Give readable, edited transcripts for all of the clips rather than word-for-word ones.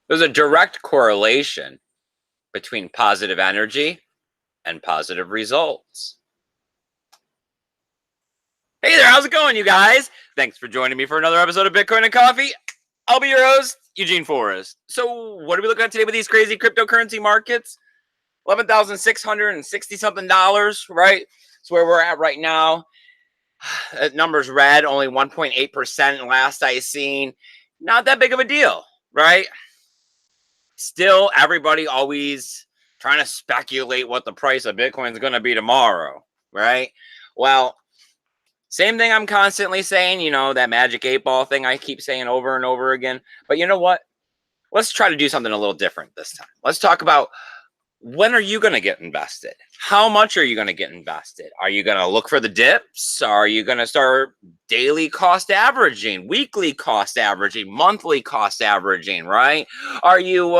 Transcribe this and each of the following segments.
There's a direct correlation between positive energy and positive results. Hey there, how's it going, you guys? Thanks for joining me for another episode of Bitcoin and Coffee. I'll be your host, Eugene Forrest. So what are we looking at today with these crazy cryptocurrency markets? $11,660 something, right? That's where we're at right now. That number's red, only 1.8% last I seen. Not that big of a deal, right? Still, everybody always trying to speculate what the price of Bitcoin is going to be tomorrow, right? Well, same thing I'm constantly saying, you know, that magic 8-ball thing I keep saying over and over again. But you know what? Let's try to do something a little different this time. Let's talk about, when are you going to get invested? How much are you going to get invested? Are you going to look for the dips? Are you going to start daily cost averaging, weekly cost averaging, monthly cost averaging, right? Are you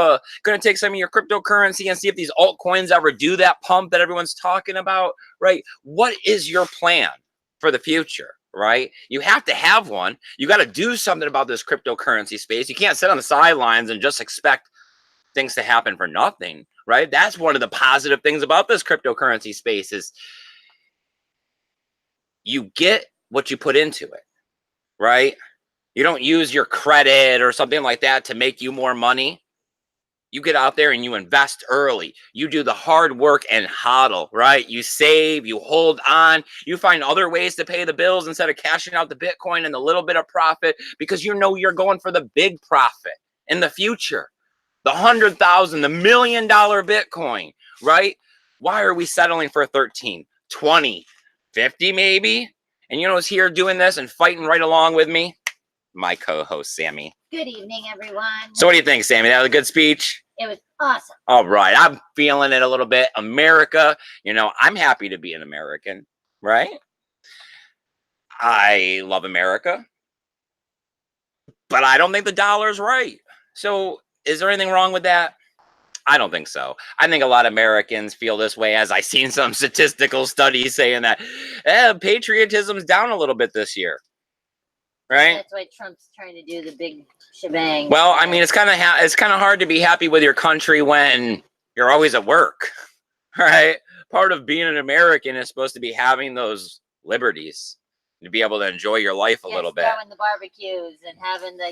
going to take some of your cryptocurrency and see if these altcoins ever do that pump that everyone's talking about, right? What is your plan for the future, right? You have to have one. You got to do something about this cryptocurrency space. You can't sit on the sidelines and just expect things to happen for nothing, right? That's one of the positive things about this cryptocurrency space is you get what you put into it, right? You don't use your credit or something like that to make you more money. You get out there and you invest early. You do the hard work and hodl, right? You save, you hold on, you find other ways to pay the bills instead of cashing out the Bitcoin and the little bit of profit, because you know you're going for the big profit in the future. The $100,000, the $1 million Bitcoin, right? Why are we settling for 13, 20, 50 maybe? And you know who's here doing this and fighting right along with me? My co-host, Sammy. Good evening, everyone. So what do you think, Sammy? That was a good speech? It was awesome. All right. I'm feeling it a little bit. America, you know, I'm happy to be an American, right? I love America. But I don't think the dollar's right. So is there anything wrong with that? I don't think so. I think a lot of Americans feel this way, as I've seen some statistical studies saying that patriotism's down a little bit this year, right? That's why Trump's trying to do the big shebang. Well, I mean, it's kind of hard to be happy with your country when you're always at work, right? Part of being an American is supposed to be having those liberties, to be able to enjoy your life a little bit. Throwing the barbecues and having the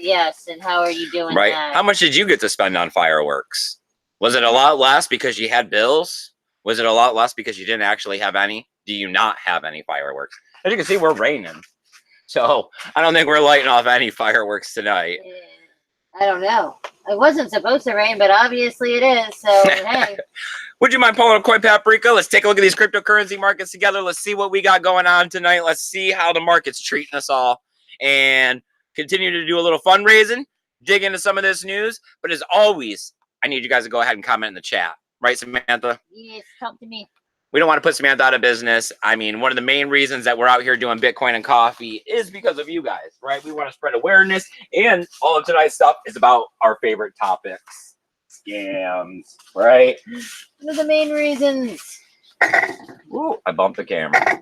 and how are you doing right? that? How much did you get to spend on fireworks? Was it a lot less because you had bills? Was it a lot less because you didn't actually have any? Do you not have any fireworks? As you can see, we're raining. So I don't think we're lighting off any fireworks tonight. I don't know. It wasn't supposed to rain, but obviously it is. So, hey. Would you mind pulling up Coin Paprika? Let's take a look at these cryptocurrency markets together. Let's see what we got going on tonight. Let's see how the market's treating us all. And continue to do a little fundraising, dig into some of this news. But as always, I need you guys to go ahead and comment in the chat. Right, Samantha? Yes, talk to me. We don't want to put Samantha out of business. I mean, one of the main reasons that we're out here doing Bitcoin and coffee is because of you guys, right? We want to spread awareness. And all of tonight's stuff is about our favorite topics. Scams, right? One of the main reasons. Ooh, I bumped the camera.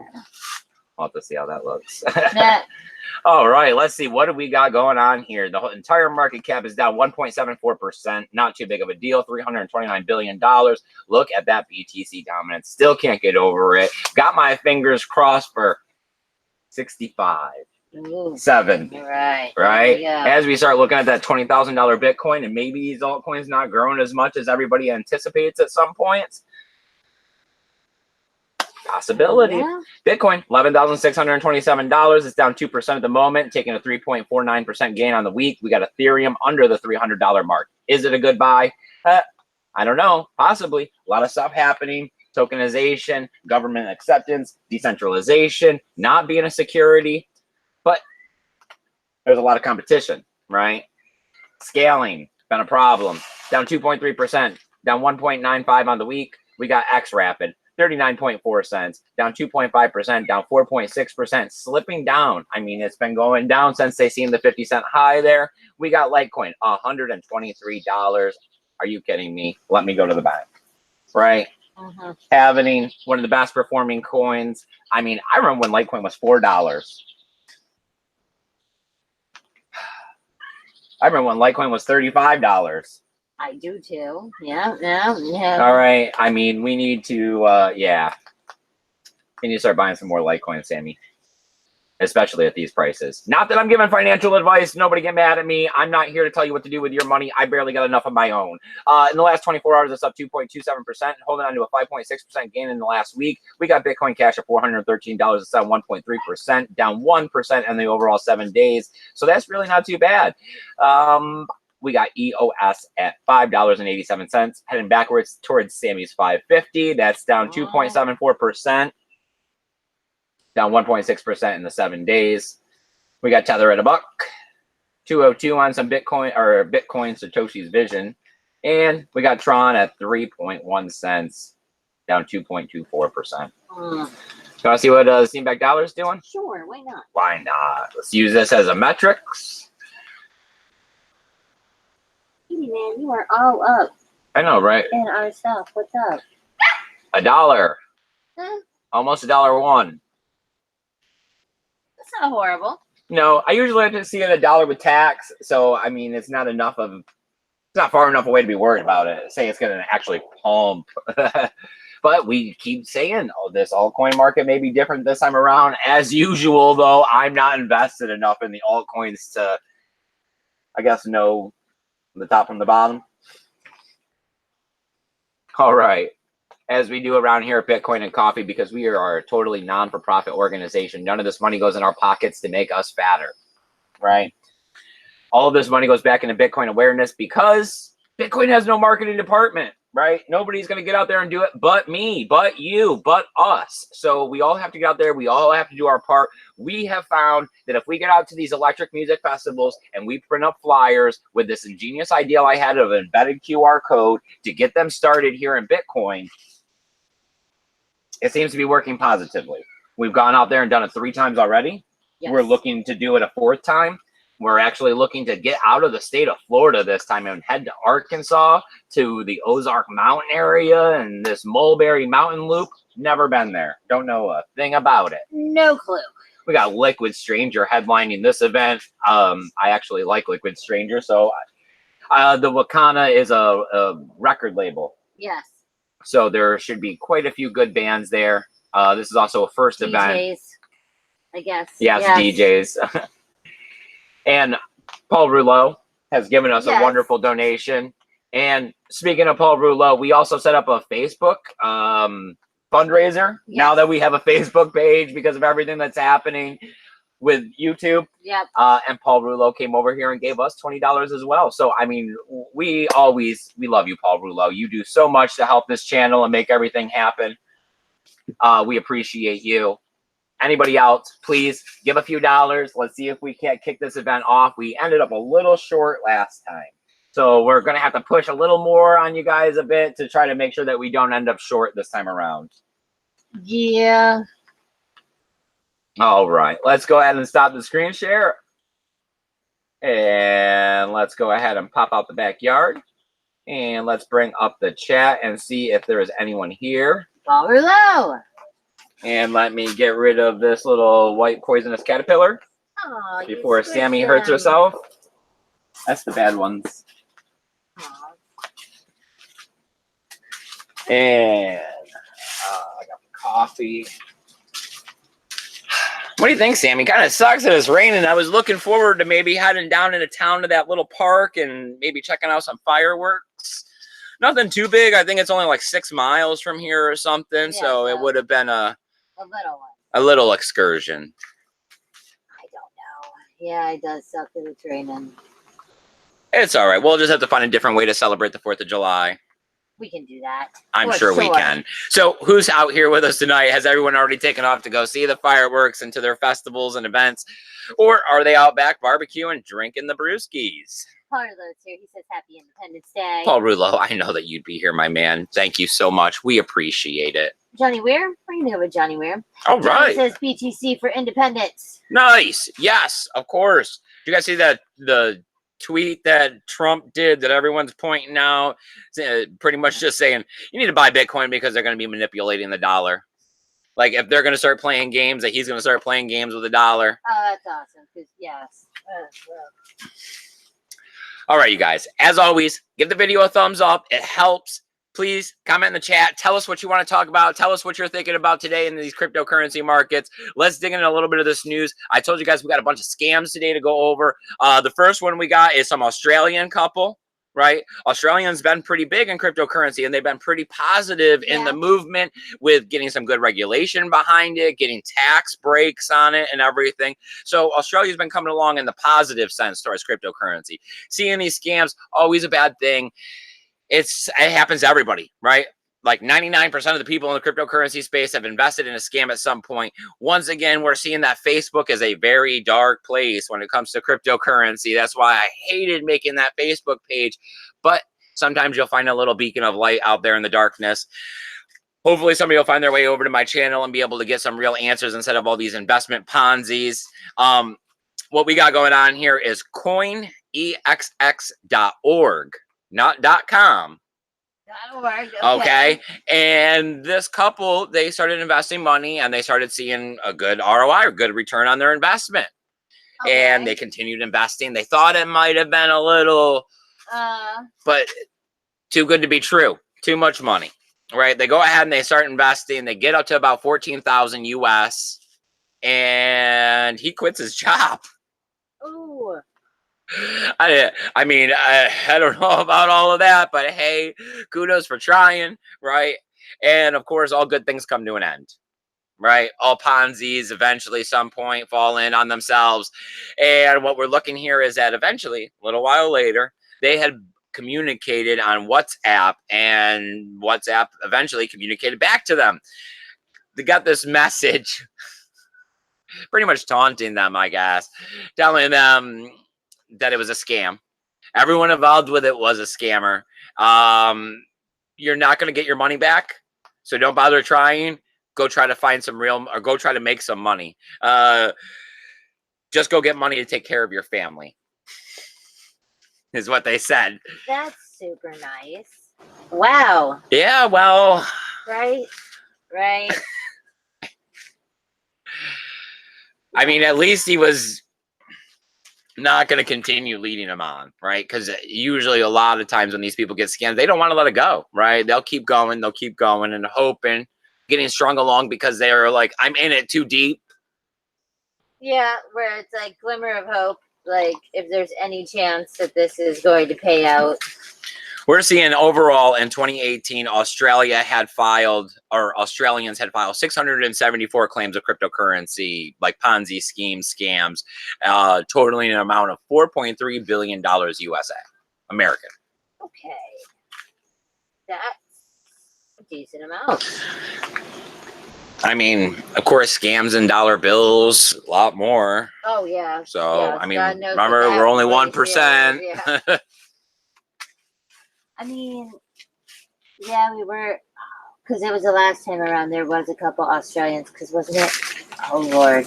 I'll have to see how that looks. All right, let's see. What do we got going on here? The whole entire market cap is down 1.74%. Not too big of a deal. $329 billion. Look at that BTC dominance. Still can't get over it. Got my fingers crossed for 65. Ooh, 70. Right? Yeah. As we start looking at that $20,000 Bitcoin, and maybe these altcoins not growing as much as everybody anticipates at some points. Possibility. Yeah. Bitcoin, $11,627. It's down 2% at the moment, taking a 3.49% gain on the week. We got Ethereum under the $300 mark. Is it a good buy? I don't know. Possibly. A lot of stuff happening. Tokenization, government acceptance, decentralization, not being a security. But there's a lot of competition, right? Scaling, been a problem. Down 2.3%, down 1.95 on the week. We got XRapid, 39.4 cents, down 2.5%, down 4.6%, slipping down. I mean, it's been going down since they seen the 50-cent high there. We got Litecoin, $123. Are you kidding me? Let me go to the bank, right? Having one of the best performing coins. I mean, I remember when Litecoin was $4. I remember when Litecoin was $35. I do too. Yeah. All right. I mean, we need to, yeah. We need to start buying some more Litecoin, Sammy. Especially at these prices. Not that I'm giving financial advice. Nobody get mad at me. I'm not here to tell you what to do with your money. I barely got enough of my own. In the last 24 hours, it's up 2.27%, holding on to a 5.6% gain in the last week. We got Bitcoin Cash at $413. It's down 1.3%, down 1% in the overall 7 days. So that's really not too bad. We got EOS at $5.87, heading backwards towards Sammy's 550. That's down 2.74%. Down 1.6% in the 7 days. We got Tether at $1, 202 on some Bitcoin Satoshi's Vision, and we got Tron at 3.1 cents, down 2.24%. Want to see what Steamback Dollar is doing? Sure, why not? Why not? Let's use this as a metrics. Hey man, you are all up. I know, right? And our stuff. What's up? $1. Huh? Almost $1.01. That's not horrible. No, I usually like to see it $1 with tax, so I mean it's not enough of it's not far enough away to be worried about it. Say it's gonna actually pump. But we keep saying, oh, this altcoin market may be different this time around. As usual, though, I'm not invested enough in the altcoins to, I guess, know the top from the bottom. All right. As we do around here at Bitcoin and Coffee, because we are a totally non-for-profit organization. None of this money goes in our pockets to make us fatter, right? All of this money goes back into Bitcoin awareness because Bitcoin has no marketing department, right? Nobody's going to get out there and do it but me, but you, but us. So we all have to get out there. We all have to do our part. We have found that if we get out to these electric music festivals and we print up flyers with this ingenious idea I had of an embedded QR code to get them started here in Bitcoin, it seems to be working positively. We've gone out there and done it 3 times already. Yes. We're looking to do it a 4th time. We're actually looking to get out of the state of Florida this time and head to Arkansas, to the Ozark Mountain area and this Mulberry Mountain Loop. Never been there. Don't know a thing about it. No clue. We got Liquid Stranger headlining this event. I actually like Liquid Stranger. So the Wakana is a record label. Yes. So there should be quite a few good bands there. This is also a first DJs, event. I guess. Yes. DJs. And Paul Rouleau has given us a wonderful donation. And speaking of Paul Rouleau, we also set up a Facebook fundraiser. Yes. Now that we have a Facebook page because of everything that's happening with YouTube. Yep. And Paul Rouleau came over here and gave us $20 as well. So, I mean, we love you, Paul Rouleau. You do so much to help this channel and make everything happen. We appreciate you. Anybody else, please give a few dollars. Let's see if we can't kick this event off. We ended up a little short last time. So we're going to have to push a little more on you guys a bit to try to make sure that we don't end up short this time around. Yeah. All right, let's go ahead and stop the screen share. And let's go ahead and pop out the backyard. And let's bring up the chat and see if there is anyone here. Paul Rouleau. And let me get rid of this little white poisonous caterpillar before Sammy hurts herself. That's the bad ones. And I got the coffee. What do you think, Sammy? Kind of sucks that it's raining. I was looking forward to maybe heading down into town to that little park and maybe checking out some fireworks. Nothing too big. I think it's only like 6 miles from here or something. Yeah, so it would have been a little excursion. I don't know. Yeah, it does suck that it's raining. It's all right. We'll just have to find a different way to celebrate the 4th of July. We can do that. I'm sure we can. So who's out here with us tonight? Has everyone already taken off to go see the fireworks and to their festivals and events? Or are they out back barbecuing, drinking the brewskis? Paul Rouleau's here. He says Happy Independence Day. Paul Rouleau, I know that you'd be here, my man. Thank you so much. We appreciate it. Johnny Weir? We're going to go with Johnny Weir. All right. Johnny says BTC for independence. Nice. Yes, of course. Did you guys see that the tweet that Trump did that everyone's pointing out, pretty much just saying you need to buy Bitcoin because they're going to be manipulating the dollar. Like if they're going to start playing games, that he's going to start playing games with the dollar. Oh, that's awesome. Yes. All right, you guys. As always, give the video a thumbs up. It helps. Please comment in the chat. Tell us what you want to talk about. Tell us what you're thinking about today in these cryptocurrency markets. Let's dig into a little bit of this news. I told you guys we got a bunch of scams today to go over. The first one we got is some Australian couple, right? Australians been pretty big in cryptocurrency, and they've been pretty positive in the movement with getting some good regulation behind it, getting tax breaks on it and everything. So Australia's been coming along in the positive sense towards cryptocurrency. Seeing these scams, always a bad thing. It happens to everybody, right? Like 99% of the people in the cryptocurrency space have invested in a scam at some point. Once again, we're seeing that Facebook is a very dark place when it comes to cryptocurrency. That's why I hated making that Facebook page. But sometimes you'll find a little beacon of light out there in the darkness. Hopefully somebody will find their way over to my channel and be able to get some real answers instead of all these investment Ponzi's. What we got going on here is coinexx.org. Not .com. Okay. And this couple, they started investing money and they started seeing a good ROI or good return on their investment. And they continued investing. They thought it might have been a little, but too good to be true. Too much money, right? They go ahead and they start investing. They get up to about 14,000 US, and he quits his job. Ooh. I mean, I don't know about all of that, but hey, kudos for trying, right? And of course, all good things come to an end, right? All Ponzi's eventually, some point, fall in on themselves. And what we're looking here is that eventually, a little while later, they had communicated on WhatsApp, and WhatsApp eventually communicated back to them. They got this message, pretty much taunting them, I guess, telling them that it was a scam. Everyone involved with it was a scammer. You're not going to get your money back, so don't bother trying. Go try to find some real, or go try to make some money. Just go get money to take care of your family, is what they said. That's super nice. Wow. Yeah, well. Right. I mean, at least he was not going to continue leading them on, right? Because usually a lot of times when these people get scammed, they don't want to let it go, right? They'll keep going and hoping, getting strung along because they're like, I'm in it too deep. Yeah, where it's like glimmer of hope, like if there's any chance that this is going to pay out. We're seeing overall in 2018, Australians had filed 674 claims of cryptocurrency, like Ponzi schemes, scams, totaling an amount of $4.3 billion USA, American. Okay. That's a decent amount. I mean, of course, scams and dollar bills, a lot more. Oh, yeah. So, yeah, I mean, remember, we're only 1%. Yeah. I mean, yeah, we were, because it was the last time around, there was a couple Australians, because wasn't it? Oh, Lord.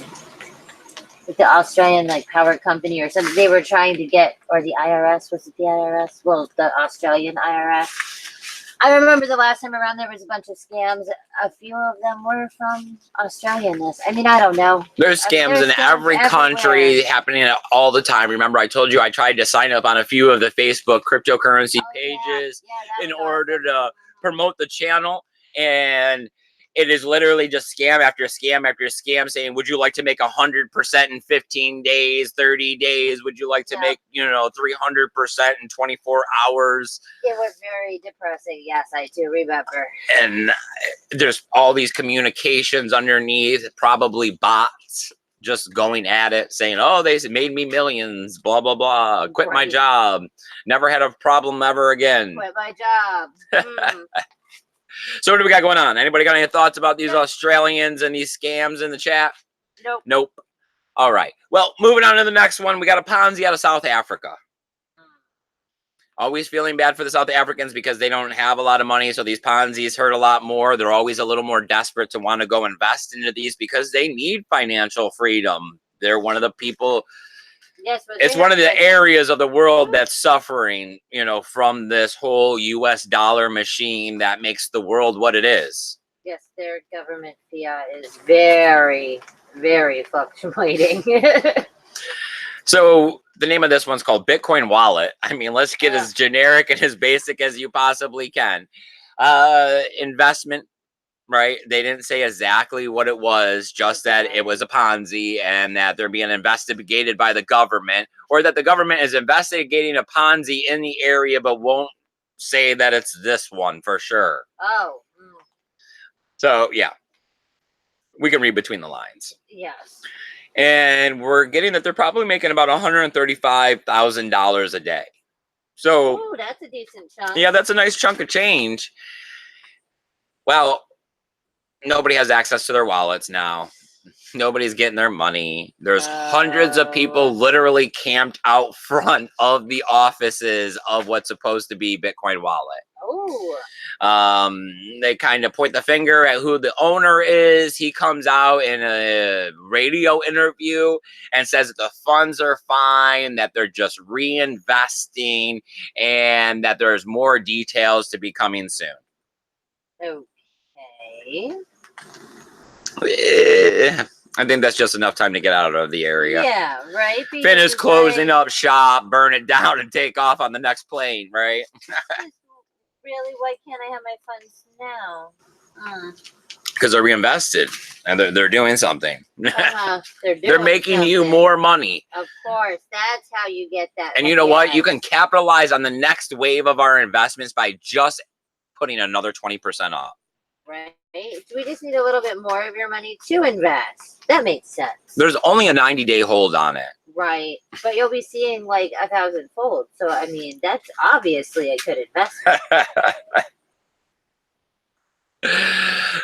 Like the Australian, like, power company or something, they were trying to get, or the IRS, was it the IRS? Well, the Australian IRS. I remember the last time around, there was a bunch of scams. A few of them were from Australianness. I mean, I don't know. There's scams in every country happening all the time. Remember, I told you I tried to sign up on a few of the Facebook cryptocurrency pages in order to promote the channel. And it is literally just scam after scam after scam saying, would you like to make 100% in 15 days, 30 days? Would you like to make, 300% in 24 hours? It was very depressing. Yes, I do remember. And there's all these communications underneath, probably bots just going at it, saying, oh, they made me millions, blah, blah, blah. Quit my job. Never had a problem ever again. Quit my job. So what do we got going on? Anybody got any thoughts about these Australians and these scams in the chat? Nope. All right. Well, moving on to the next one. We got a Ponzi out of South Africa. Always feeling bad for the South Africans because they don't have a lot of money. So these Ponzi's hurt a lot more. They're always a little more desperate to want to go invest into these because they need financial freedom. They're one of the people. Yes, it's one of the areas of the world that's suffering, from this whole U.S. dollar machine that makes the world what it is. Yes, their government fiat is very, very fluctuating. So the name of this one's called Bitcoin Wallet. I mean, let's get as generic and as basic as you possibly can. Investment, right? They didn't say exactly what it was, just that it was a Ponzi and that they're being investigated by the government, or that the government is investigating a Ponzi in the area but won't say that it's this one for sure. Oh. So, yeah, we can read between the lines. Yes. And we're getting that they're probably making about $135,000 a day. So, oh, that's a decent chunk. Yeah, that's a nice chunk of change. Well, nobody has access to their wallets now. Nobody's getting their money. There's hundreds of people literally camped out front of the offices of what's supposed to be Bitcoin Wallet. Oh. They kind of point the finger at who the owner is. He comes out in a radio interview and says that the funds are fine, that they're just reinvesting, and that there's more details to be coming soon. Okay. I think that's just enough time to get out of the area. Yeah, right. Finish closing up shop, burn it down, and take off on the next plane, right? Really, why can't I have my funds now? Because they're reinvested and they're doing something. They're making something. You more money. Of course, that's how you get that. And you know what? You can capitalize on the next wave of our investments by just putting another 20% off. Right. We just need a little bit more of your money to invest. That makes sense. There's only a 90-day hold on it. Right. But you'll be seeing like 1,000-fold. So, I mean, that's obviously a good investment.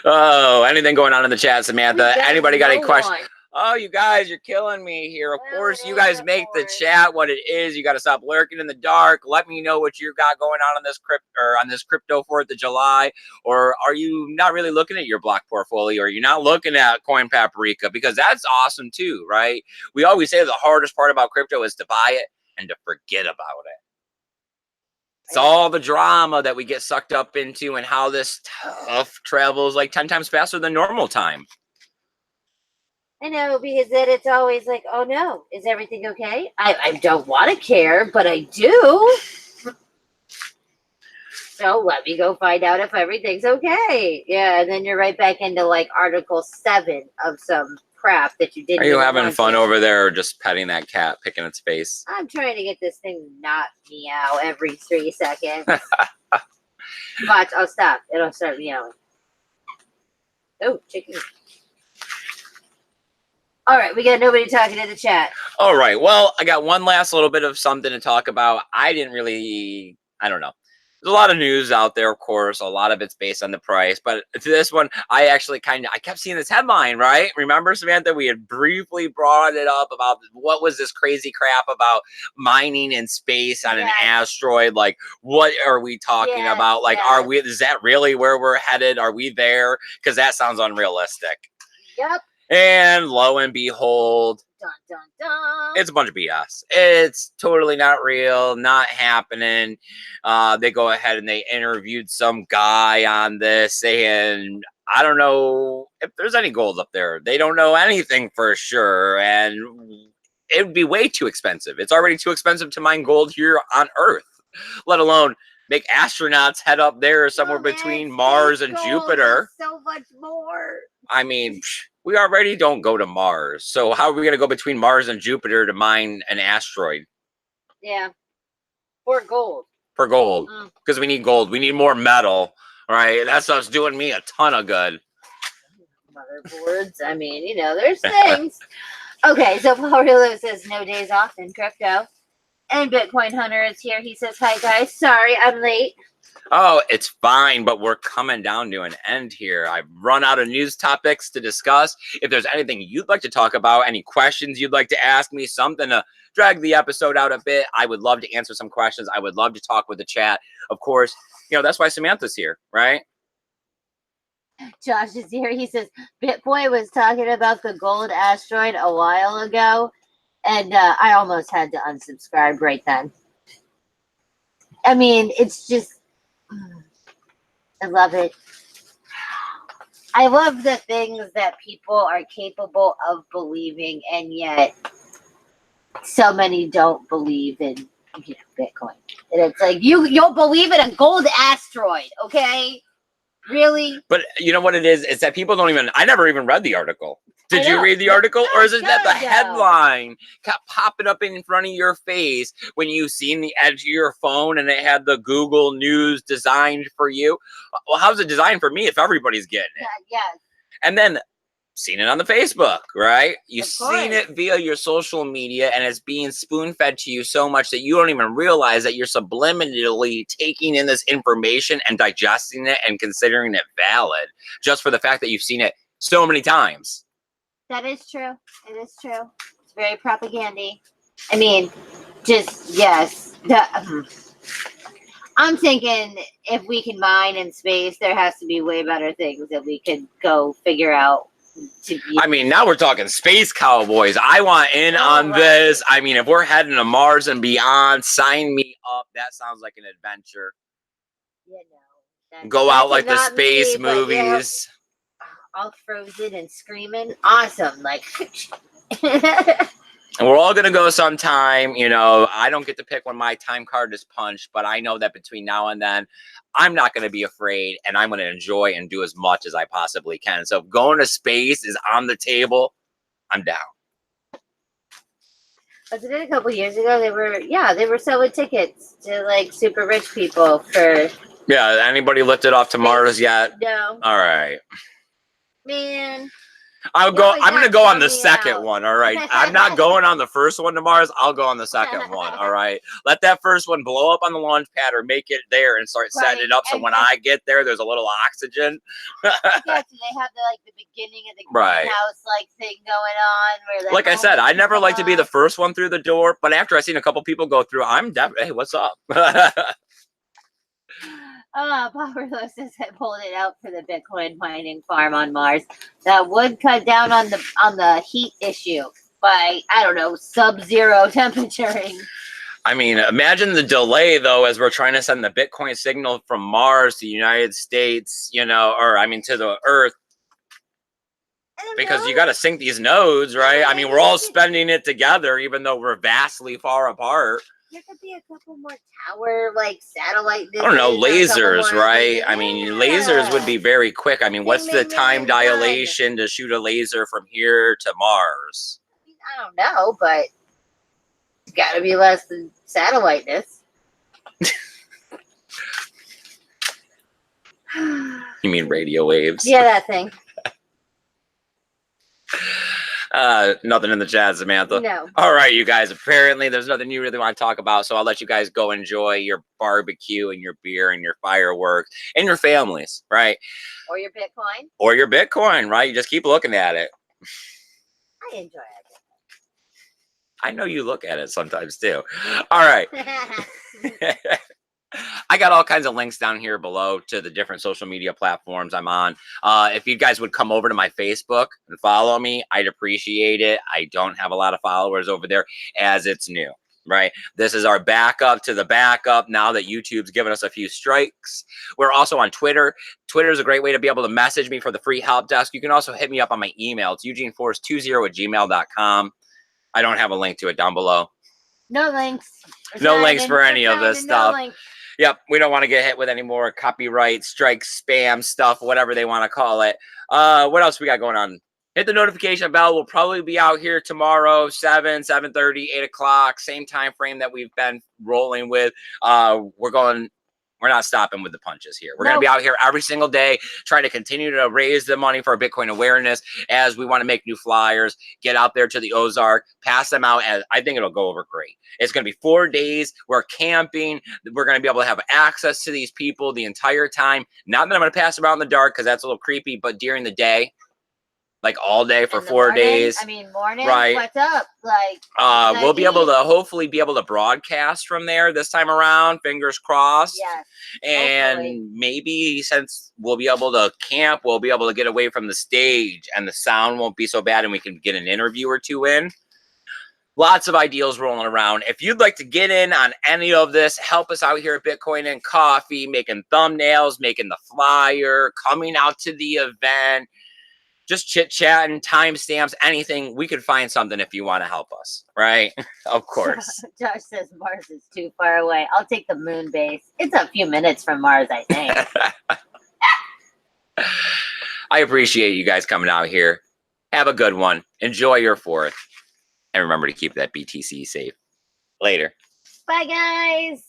Oh, anything going on in the chat, Samantha? Anybody got any questions? One. Oh, you guys, you're killing me here. Of course, you guys make the chat what it is. You got to stop lurking in the dark. Let me know what you got going on this crypto 4th of July. Or are you not really looking at your block portfolio? Or you're not looking at Coin Paprika? Because that's awesome too, right? We always say the hardest part about crypto is to buy it and to forget about it. It's all the drama that we get sucked up into and how this stuff travels like 10 times faster than normal time. I know, because then it's always like, oh no, is everything okay? I don't want to care, but I do. So let me go find out if everything's okay. Yeah, and then you're right back into like Article 7 of some crap that you didn't. Are you having fun over there or just petting that cat, picking its face? I'm trying to get this thing not meow every 3 seconds. Watch, I'll stop. It'll start meowing. Oh, chicken. All right, we got nobody talking in the chat. All right, well, I got one last little bit of something to talk about. I don't know. There's a lot of news out there, of course. A lot of it's based on the price. But to this one, I actually I kept seeing this headline, right? Remember, Samantha, we had briefly brought it up about what was this crazy crap about mining in space on an asteroid? Like, what are we talking about? Like, is that really where we're headed? Are we there? Because that sounds unrealistic. Yep. And lo and behold, dun, dun, dun. It's a bunch of BS. It's totally not real, not happening. They go ahead and they interviewed some guy on this saying, I don't know if there's any gold up there. They don't know anything for sure. And it would be way too expensive. It's already too expensive to mine gold here on Earth, let alone make astronauts head up there somewhere between Mars and Jupiter. So much more. I mean, we already don't go to Mars. So how are we going to go between Mars and Jupiter to mine an asteroid? Yeah. For gold. For gold. Because we need gold. We need more metal. Right? That stuff's doing me a ton of good. Motherboards. I mean, there's things. Okay, so Paul says no days off in crypto. And Bitcoin Hunter is here. He says, hi, guys. Sorry, I'm late. Oh, it's fine, but we're coming down to an end here. I've run out of news topics to discuss. If there's anything you'd like to talk about, any questions you'd like to ask me, something to drag the episode out a bit, I would love to answer some questions. I would love to talk with the chat. Of course, that's why Samantha's here, right? Josh is here. He says, Bitboy was talking about the gold asteroid a while ago, and I almost had to unsubscribe right then. I mean, it's just, I love it. I love the things that people are capable of believing, and yet so many don't believe in Bitcoin. And it's like you'll believe in a gold asteroid, okay? Really? But you know what it is? It's that people don't even. I never even read the article. Did you read the article, or is it that the headline kept popping up in front of your face when you seen the edge of your phone and it had the Google News designed for you? Well, how's it designed for me if everybody's getting it? Yeah. And then seen it on the Facebook, right? You've seen it via your social media, and it's being spoon-fed to you so much that you don't even realize that you're subliminally taking in this information and digesting it and considering it valid just for the fact that you've seen it so many times. That is true. It is true. It's very propagandy. I mean, just, yes. I'm thinking if we can mine in space, there has to be way better things that we could go figure out. I mean, now we're talking space cowboys. I want in on this. I mean, if we're heading to Mars and beyond, sign me up. That sounds like an adventure. You know, go out like the space movies. All frozen and screaming. Awesome. Like, and we're all going to go sometime. You know, I don't get to pick when my time card is punched, but I know that between now and then, I'm not going to be afraid, and I'm going to enjoy and do as much as I possibly can. So if going to space is on the table, I'm down. Wasn't it a couple years ago? They were selling tickets to like super rich people for. Yeah, anybody lifted off to Mars yet? No. All right. Man. I'm going to go on the second one. All right. I'm not going on the first one to Mars. I'll go on the second one. All right. Let that first one blow up on the launch pad or make it there and start setting it up. So when I get there, there's a little oxygen. Yeah, so they have the beginning of the greenhouse thing going on. Where like I said, I never like to be the first one through the door, but after I've seen a couple people go through, I'm definitely, hey, what's up? Powerless says I pulled it out for the Bitcoin mining farm on Mars. That would cut down on the heat issue by, I don't know, sub-zero temperaturing. I mean, imagine the delay, though, as we're trying to send the Bitcoin signal from Mars to the United States, to the Earth. Because you got to sync these nodes, right? I mean, we're all spending it together, even though we're vastly far apart. There could be a couple more tower, satellite. I don't know, lasers, right? I mean, lasers would be very quick. I mean, what's the time dilation to shoot a laser from here to Mars? I don't know, but it's got to be less than satelliteness. You mean radio waves? Yeah, that thing. Nothing in the chat, Samantha. No. All right, you guys. Apparently, there's nothing you really want to talk about, so I'll let you guys go enjoy your barbecue and your beer and your fireworks and your families, right? Or your Bitcoin. Or your Bitcoin, right? You just keep looking at it. I enjoy it. I know you look at it sometimes too. All right. I got all kinds of links down here below to the different social media platforms I'm on. If you guys would come over to my Facebook and follow me, I'd appreciate it. I don't have a lot of followers over there as it's new, right? This is our backup to the backup now that YouTube's given us a few strikes. We're also on Twitter. Twitter is a great way to be able to message me for the free help desk. You can also hit me up on my email. It's eugeneforce20@gmail.com. I don't have a link to it down below. No links. No links for any of this stuff. Yep, we don't want to get hit with any more copyright, strike, spam stuff, whatever they want to call it. What else we got going on? Hit the notification bell. We'll probably be out here tomorrow, 7, 7:30, 8 o'clock, same time frame that we've been rolling with. We're not stopping with the punches here. We're going to be out here every single day trying to continue to raise the money for Bitcoin awareness as we want to make new flyers, get out there to the Ozark, pass them out. And I think it'll go over great. It's going to be 4 days. We're camping. We're going to be able to have access to these people the entire time. Not that I'm going to pass them out in the dark because that's a little creepy, but during the day, like all day for 4 days. I mean, morning. Right. What's up? We'll be able to hopefully be able to broadcast from there this time around. Fingers crossed. Yes. And hopefully. maybe since we'll be able to camp, we'll be able to get away from the stage and the sound won't be so bad and we can get an interview or two in. Lots of ideas rolling around. If you'd like to get in on any of this, help us out here at Bitcoin and Coffee, making thumbnails, making the flyer, coming out to the event. just chit chatting, timestamps, anything. We could find something if you want to help us, right? Of course. Josh says Mars is too far away. I'll take the moon base. It's a few minutes from Mars, I think. I appreciate you guys coming out here. Have a good one. Enjoy your 4th. And remember to keep that BTC safe. Later. Bye, guys.